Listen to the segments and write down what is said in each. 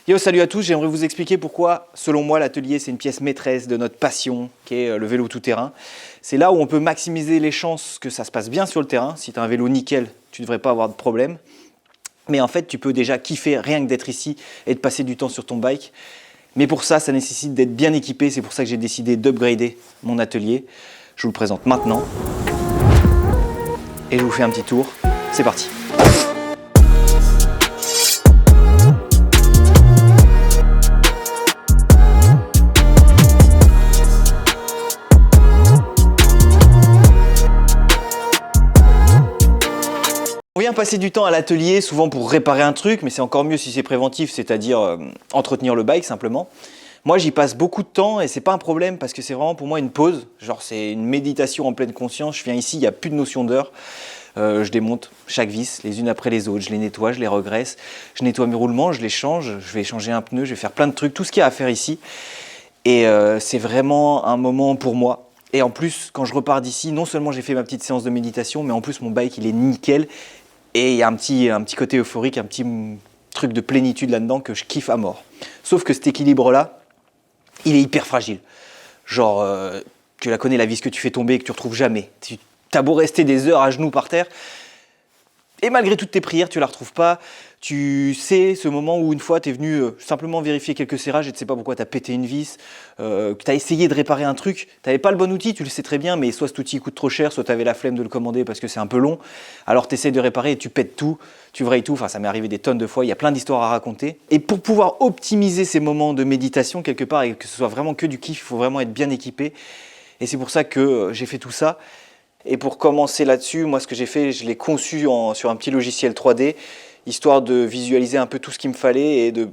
Yo, salut à tous, j'aimerais vous expliquer pourquoi, selon moi, l'atelier c'est une pièce maîtresse de notre passion, qui est le vélo tout-terrain. C'est là où on peut maximiser les chances que ça se passe bien sur le terrain. Si tu as un vélo nickel, tu ne devrais pas avoir de problème. Mais en fait, tu peux déjà kiffer rien que d'être ici et de passer du temps sur ton bike. Mais pour ça, ça nécessite d'être bien équipé. C'est pour ça que j'ai décidé d'upgrader mon atelier. Je vous le présente maintenant. Et je vous fais un petit tour. C'est parti. On vient passer du temps à l'atelier, souvent pour réparer un truc, mais c'est encore mieux si c'est préventif, c'est-à-dire entretenir le bike simplement. Moi, j'y passe beaucoup de temps et c'est pas un problème parce que c'est vraiment pour moi une pause. Genre, c'est une méditation en pleine conscience. Je viens ici, il n'y a plus de notion d'heure. Je démonte chaque vis les unes après les autres. Je les nettoie, je les regraisse. Je nettoie mes roulements, je les change. Je vais changer un pneu, je vais faire plein de trucs, tout ce qu'il y a à faire ici. Et c'est vraiment un moment pour moi. Et en plus, quand je repars d'ici, non seulement j'ai fait ma petite séance de méditation, mais en plus mon bike il est nickel. Et il y a un petit côté euphorique, un petit truc de plénitude là-dedans que je kiffe à mort. Sauf que cet équilibre-là, il est hyper fragile. Genre, tu la connais la vis que tu fais tomber et que tu ne retrouves jamais. Tu as beau rester des heures à genoux par terre, et malgré toutes tes prières, tu ne la retrouves pas. Tu sais ce moment où une fois tu es venu simplement vérifier quelques serrages et tu ne sais pas pourquoi tu as pété une vis, que tu as essayé de réparer un truc, tu n'avais pas le bon outil, tu le sais très bien, mais soit cet outil coûte trop cher, soit tu avais la flemme de le commander parce que c'est un peu long. Alors tu essaies de réparer et tu pètes tout, tu vrayes tout, enfin ça m'est arrivé des tonnes de fois, il y a plein d'histoires à raconter. Et pour pouvoir optimiser ces moments de méditation quelque part et que ce soit vraiment que du kiff, il faut vraiment être bien équipé. Et c'est pour ça que j'ai fait tout ça. Et pour commencer là-dessus, moi ce que j'ai fait, je l'ai conçu sur un petit logiciel 3D, histoire de visualiser un peu tout ce qu'il me fallait et de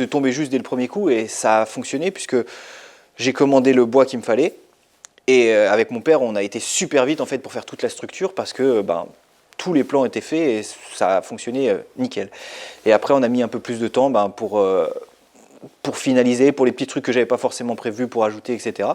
tomber juste dès le premier coup. Et ça a fonctionné puisque j'ai commandé le bois qu'il me fallait. Et avec mon père, on a été super vite en fait pour faire toute la structure parce que tous les plans étaient faits et ça a fonctionné nickel. Et après, on a mis un peu plus de temps pour finaliser, pour les petits trucs que j'avais pas forcément prévus pour ajouter, etc.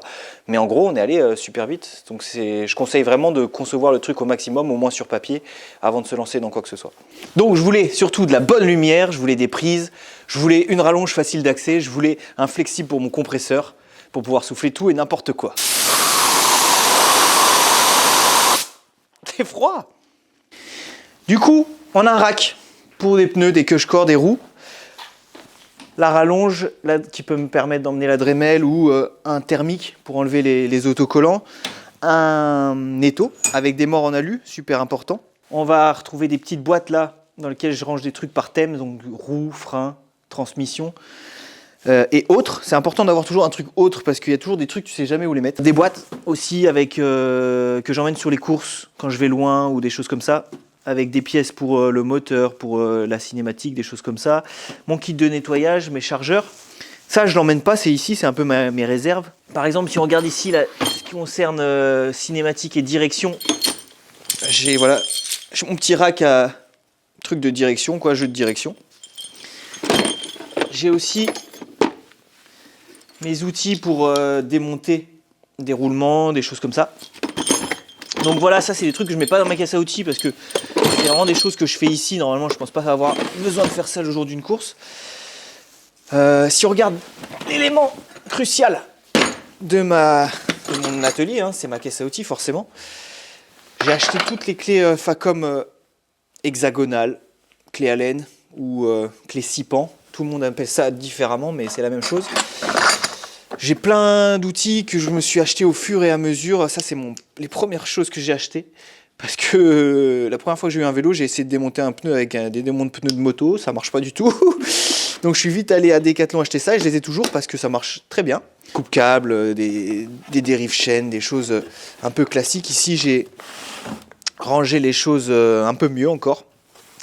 Mais en gros, on est allé super vite. Donc je conseille vraiment de concevoir le truc au maximum, au moins sur papier, avant de se lancer dans quoi que ce soit. Donc je voulais surtout de la bonne lumière, je voulais des prises, je voulais une rallonge facile d'accès, je voulais un flexible pour mon compresseur, pour pouvoir souffler tout et n'importe quoi. C'est froid. Du coup, on a un rack pour des pneus, des queues-corps, des roues. La rallonge là, qui peut me permettre d'emmener la Dremel ou un thermique pour enlever les autocollants. Un étau avec des morts en alu, super important. On va retrouver des petites boîtes là dans lesquelles je range des trucs par thème, donc roues, freins, transmission et autres. C'est important d'avoir toujours un truc autre parce qu'il y a toujours des trucs, tu sais jamais où les mettre. Des boîtes aussi avec, que j'emmène sur les courses quand je vais loin ou des choses comme ça. Avec des pièces pour le moteur, pour la cinématique, des choses comme ça. Mon kit de nettoyage, mes chargeurs. Ça, je ne l'emmène pas, c'est ici, c'est un peu mes réserves. Par exemple, si on regarde ici, là, ce qui concerne cinématique et direction, j'ai mon petit rack à truc de direction, jeu de direction. J'ai aussi mes outils pour démonter des roulements, des choses comme ça. Donc voilà, ça c'est des trucs que je mets pas dans ma caisse à outils parce que c'est vraiment des choses que je fais ici. Normalement, je pense pas avoir besoin de faire ça le jour d'une course. Si on regarde l'élément crucial de mon atelier, c'est ma caisse à outils forcément. J'ai acheté toutes les clés Facom hexagonales, clés Allen ou clés 6 pans. Tout le monde appelle ça différemment, mais c'est la même chose. J'ai plein d'outils que je me suis acheté au fur et à mesure. Ça, c'est les premières choses que j'ai achetées. Parce que la première fois que j'ai eu un vélo, j'ai essayé de démonter un pneu avec des démontes de pneus de moto. Ça marche pas du tout. Donc je suis vite allé à Decathlon acheter ça et je les ai toujours parce que ça marche très bien. Coupe-câble, des dérives chaînes, des choses un peu classiques. Ici, j'ai rangé les choses un peu mieux encore.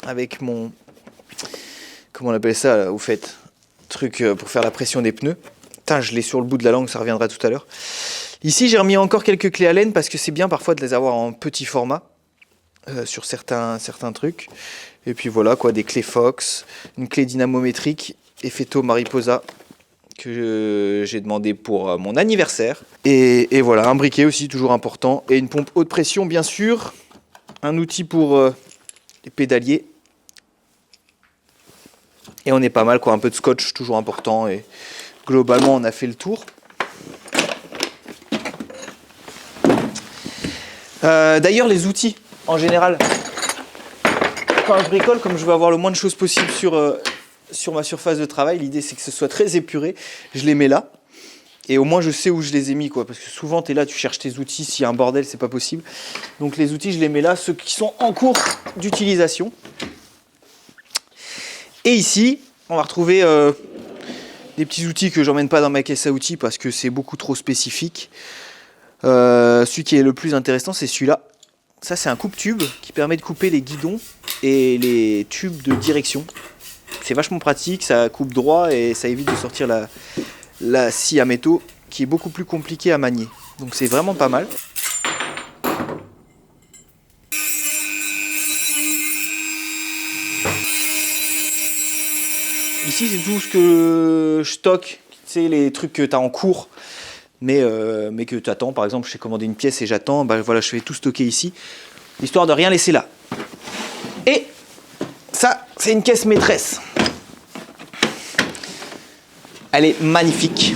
Avec mon... Comment on appelle ça là, au fait, truc pour faire la pression des pneus. Je l'ai sur le bout de la langue, ça reviendra tout à l'heure. Ici, j'ai remis encore quelques clés Allen parce que c'est bien parfois de les avoir en petit format sur certains trucs. Et puis voilà, des clés Fox, une clé dynamométrique Effetto Mariposa que j'ai demandé pour mon anniversaire. Et voilà, un briquet aussi, toujours important. Et une pompe haute pression, bien sûr. Un outil pour les pédaliers. Et on est pas mal, quoi. Un peu de scotch, toujours important. Et globalement, on a fait le tour. D'ailleurs, les outils, en général, quand je bricole, comme je veux avoir le moins de choses possible sur ma surface de travail, l'idée c'est que ce soit très épuré. Je les mets là. Et au moins je sais où je les ai mis, quoi. Parce que souvent tu es là, tu cherches tes outils, s'il y a un bordel, c'est pas possible. Donc les outils, je les mets là, ceux qui sont en cours d'utilisation. Et ici, on va retrouver des petits outils que j'emmène pas dans ma caisse à outils parce que c'est beaucoup trop spécifique. Celui qui est le plus intéressant, c'est celui-là. Ça, c'est un coupe-tube qui permet de couper les guidons et les tubes de direction. C'est vachement pratique, ça coupe droit et ça évite de sortir la scie à métaux qui est beaucoup plus compliquée à manier. Donc c'est vraiment pas mal. Ici, c'est tout ce que je stocke, c'est les trucs que tu as en cours. Mais que tu attends, par exemple, je sais commander une pièce et j'attends, bah voilà, je vais tout stocker ici, histoire de rien laisser là. Et ça, c'est une caisse maîtresse. Elle est magnifique,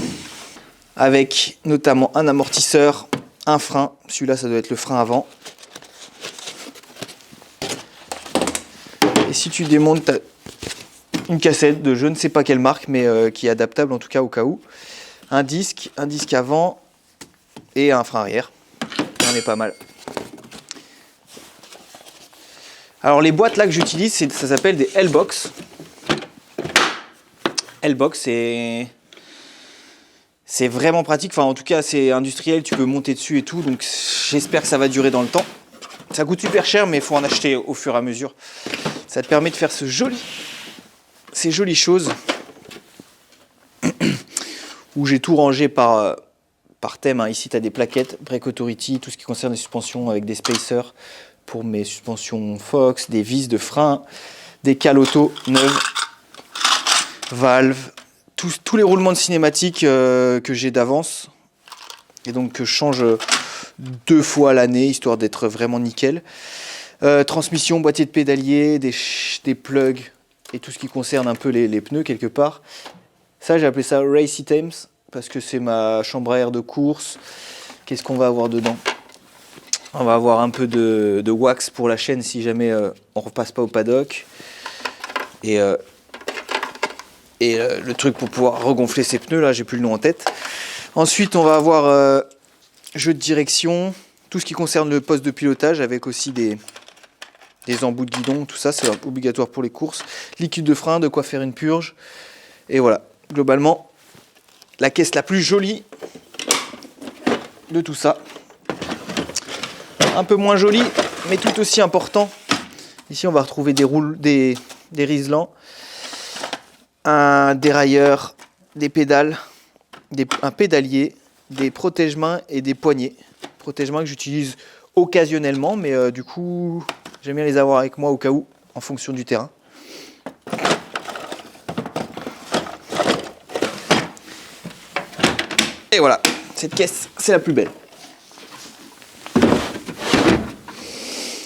avec notamment un amortisseur, un frein, celui-là ça doit être le frein avant. Et si tu démontes, tu as une cassette de je ne sais pas quelle marque, mais qui est adaptable en tout cas au cas où. Un disque avant et un frein arrière. On est pas mal. Alors les boîtes là que j'utilise, ça s'appelle des L-Box. L-Box, c'est vraiment pratique. Enfin en tout cas c'est industriel, tu peux monter dessus et tout. Donc j'espère que ça va durer dans le temps. Ça coûte super cher mais il faut en acheter au fur et à mesure. Ça te permet de faire ces jolies choses. Où j'ai tout rangé par thème. Hein. Ici, tu as des plaquettes, Brake Authority, tout ce qui concerne les suspensions avec des spacers pour mes suspensions Fox, des vis de frein, des cales auto neuves, valves, tous les roulements de cinématique que j'ai d'avance et donc que je change 2 fois à l'année, histoire d'être vraiment nickel. Transmission, boîtier de pédalier, des plugs et tout ce qui concerne un peu les pneus quelque part. Ça, j'ai appelé ça Race Items parce que c'est ma chambre à air de course. Qu'est-ce qu'on va avoir dedans? On va avoir un peu de wax pour la chaîne si jamais on repasse pas au paddock. Et le truc pour pouvoir regonfler ses pneus, là, j'ai plus le nom en tête. Ensuite, on va avoir jeu de direction, tout ce qui concerne le poste de pilotage avec aussi des embouts de guidon, tout ça, c'est obligatoire pour les courses. Liquide de frein, de quoi faire une purge. Et voilà. Globalement, la caisse la plus jolie de tout ça. Un peu moins jolie, mais tout aussi important. Ici, on va retrouver des riselants, un dérailleur, des pédales, un pédalier, des protège-mains et des poignées. Protège-mains que j'utilise occasionnellement, mais du coup, j'aime bien les avoir avec moi au cas où, en fonction du terrain. Et voilà, cette caisse, c'est la plus belle.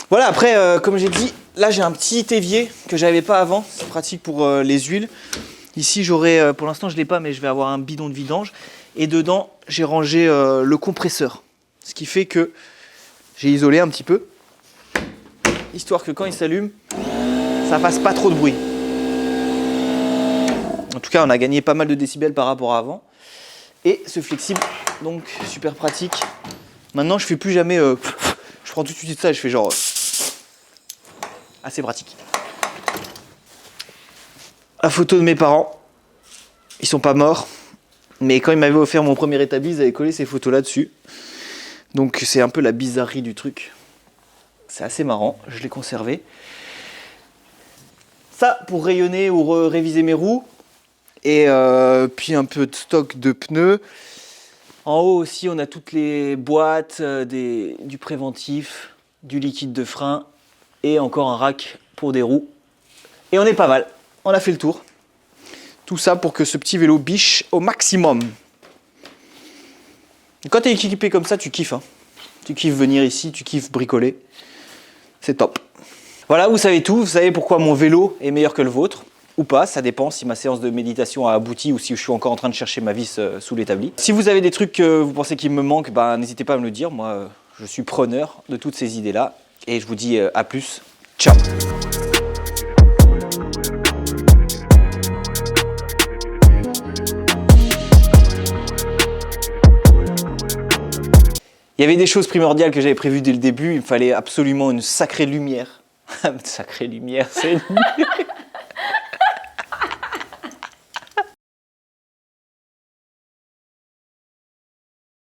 Voilà, après, comme j'ai dit, là j'ai un petit évier que j'avais pas avant. C'est pratique pour les huiles. Ici, j'aurai, pour l'instant je l'ai pas, mais je vais avoir un bidon de vidange. Et dedans, j'ai rangé le compresseur. Ce qui fait que j'ai isolé un petit peu. Histoire que quand il s'allume, ça fasse pas trop de bruit. En tout cas, on a gagné pas mal de décibels par rapport à avant. Et ce flexible, donc super pratique. Maintenant, je fais plus jamais. Je prends tout de suite ça et je fais genre. Assez pratique. La photo de mes parents. Ils sont pas morts. Mais quand ils m'avaient offert mon premier établi, ils avaient collé ces photos-là dessus. Donc c'est un peu la bizarrerie du truc. C'est assez marrant. Je l'ai conservé. Ça, pour rayonner ou réviser mes roues. Et puis un peu de stock de pneus. En haut aussi, on a toutes les boîtes, du préventif, du liquide de frein et encore un rack pour des roues. Et on est pas mal. On a fait le tour. Tout ça pour que ce petit vélo biche au maximum. Et quand tu es équipé comme ça, tu kiffes. Hein. Tu kiffes venir ici, tu kiffes bricoler. C'est top. Voilà, vous savez tout. Vous savez pourquoi mon vélo est meilleur que le vôtre. ou pas, ça dépend si ma séance de méditation a abouti ou si je suis encore en train de chercher ma vis sous l'établi. Si vous avez des trucs que vous pensez qu'il me manque, n'hésitez pas à me le dire. Moi, je suis preneur de toutes ces idées-là. Et je vous dis à plus. Ciao! Il y avait des choses primordiales que j'avais prévues dès le début. Il me fallait absolument une sacrée lumière. Une sacrée lumière, c'est...